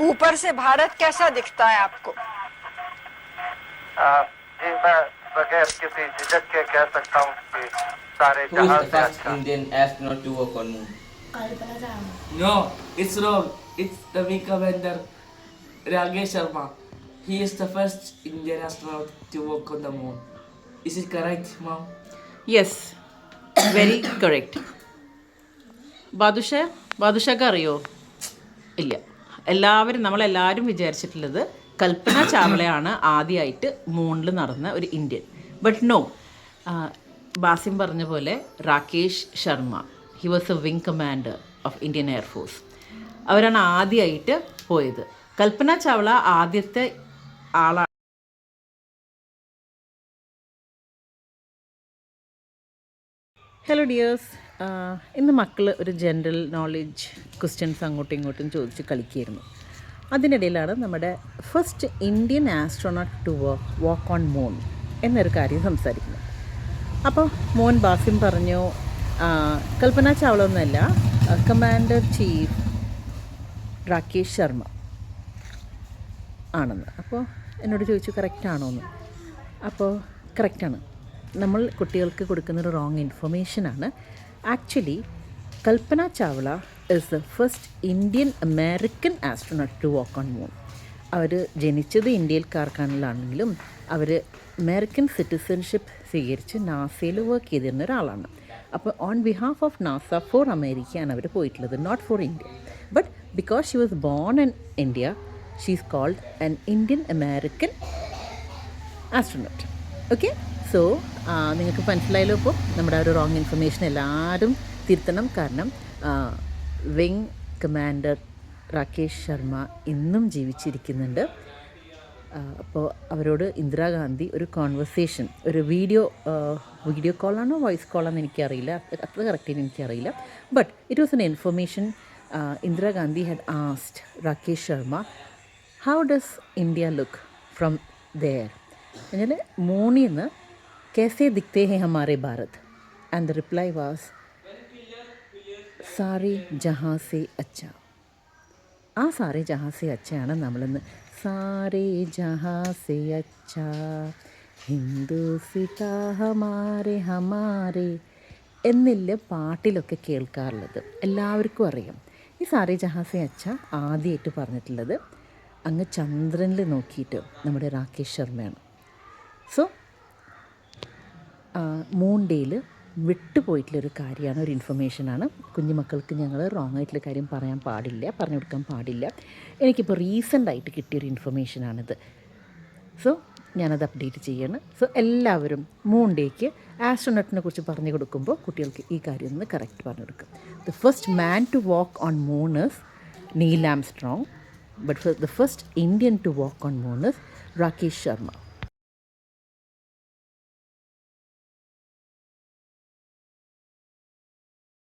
ऊपर से भारत कैसा दिखता है आपको? जी मैं बगैर किसी झिझक के कह सकता हूँ कि सारे Who is जहां the से first अच्छा। Indian astronaut to walk on moon? No, it's wrong. It's the wing commander Rakesh Sharma. He is the first Indian astronaut to walk on the moon. Is it correct, Mom? Yes very correct. ബാദുഷക്ക് അറിയോ? ഇല്ല. നമ്മളെല്ലാവരും വിചാരിച്ചിട്ടുള്ളത് കൽപ്പന ചാവളയാണ് ആദ്യമായിട്ട് മൂണിൽ നടന്ന ഒരു Indian. But no, Basim പറഞ്ഞ പോലെ Rakesh Sharma, he was A wing commander of Indian air force. അവരാണ് ആദ്യമായിട്ട് പോയത്. കൽപ്പന ചാവള ആദ്യത്തെ ആളാണ്. ഹലോ ഡിയേഴ്സ്, ഇന്ന് മക്കൾ ഒരു ജനറൽ നോളജ് ക്വസ്റ്റ്യൻസ് അങ്ങോട്ടും ഇങ്ങോട്ടും ചോദിച്ച് കളിക്കുകയായിരുന്നു. അതിനിടയിലാണ് നമ്മുടെ first Indian astronaut to walk on moon എന്നൊരു കാര്യം സംസാരിക്കുന്നത്. അപ്പോൾ മോൻ ബാസിം പറഞ്ഞു കൽപ്പന ചാവള ഒന്നുമല്ല, കമാൻഡർ ചീഫ് രാകേഷ് ശർമ്മ ആണെന്ന്. അപ്പോൾ എന്നോട് ചോദിച്ചു കറക്റ്റാണോ എന്ന്. അപ്പോൾ കറക്റ്റാണ്. നമ്മൾ കുട്ടികൾക്ക് കൊടുക്കുന്നൊരു റോങ് ഇൻഫർമേഷനാണ്. Actually Kalpana Chawla is the first Indian American astronaut to walk on moon. അവർ ജനിച്ചത് ഇന്ത്യക്കാർക്കാണെങ്കിലും അവർ അമേരിക്കൻ സിറ്റിസൺഷിപ്പ് സ്വീകരിച്ച് നാസയിൽ വർക്ക് ചെയ്തിരുന്ന ഒരാളാണ്. അപ്പോൾ on behalf of NASA for അമേരിക്കയാണ് അവർ പോയിട്ടുള്ളത്, not for India. But because she was born in India, she is called an Indian American astronaut. Okay, so നിങ്ങൾക്ക് മനസ്സിലായല്ലോ. ഇപ്പോൾ നമ്മുടെ ഒരു റോങ് ഇൻഫർമേഷൻ എല്ലാവരും തിരുത്തണം. കാരണം വിങ് കമാൻഡർ രാകേഷ് ശർമ്മ ഇന്നും ജീവിച്ചിരിക്കുന്നുണ്ട്. അപ്പോൾ അവരോട് ഇന്ദിരാഗാന്ധി ഒരു കോൺവെർസേഷൻ, ഒരു വീഡിയോ കോളാണോ വോയിസ് കോളാണെന്ന് എനിക്കറിയില്ല, അത്ര കറക്റ്റായിട്ട് എനിക്കറിയില്ല. But it was an information. Indira Gandhi had asked Rakesh Sharma how does India look from there. എന്നാൽ മൂണിൽ നിന്ന് कैसे दिखते हैं हमारे Bharat, and the reply was सारे जहाँ से अच्छा. ആ സാരേ ജഹാ സെ അച്ചയാണ് നമ്മളിന്ന് സാരേ ജഹാ സെ അച്ച ഹിന്ദുസിതാ ഹമാരെ ഹമാരെ എന്നില്ല പാട്ടിലൊക്കെ കേൾക്കാറുള്ളത് എല്ലാവർക്കും അറിയാം. ഈ സാരേ ജഹാ സെ അച്ച ആദ്യമായിട്ട് പറഞ്ഞിട്ടുള്ളത് അങ്ങ് ചന്ദ്രനിൽ നോക്കിയിട്ട് നമ്മുടെ രാകേഷ് ശർമ്മയാണ്. സോ മൂൺ ഡേയിൽ വിട്ടുപോയിട്ടുള്ളൊരു കാര്യമാണ്, ഒരു ഇൻഫർമേഷനാണ്. കുഞ്ഞുമക്കൾക്ക് ഞങ്ങൾ റോങ് ആയിട്ടുള്ള കാര്യം പറഞ്ഞു കൊടുക്കാൻ പാടില്ല. എനിക്കിപ്പോൾ റീസെൻ്റായിട്ട് കിട്ടിയൊരു ഇൻഫർമേഷനാണിത്. സോ ഞാനത് അപ്ഡേറ്റ് ചെയ്യാണ്. സോ എല്ലാവരും മൂൺ ഡേക്ക് ആസ്ട്രോനട്ടിനെ കുറിച്ച് പറഞ്ഞു കൊടുക്കുമ്പോൾ കുട്ടികൾക്ക് ഈ കാര്യം ഒന്ന് കറക്റ്റ് പറഞ്ഞു കൊടുക്കും. The first man to walk on moon is Neil Armstrong, but the first Indian to walk on moon is Rakesh Sharma.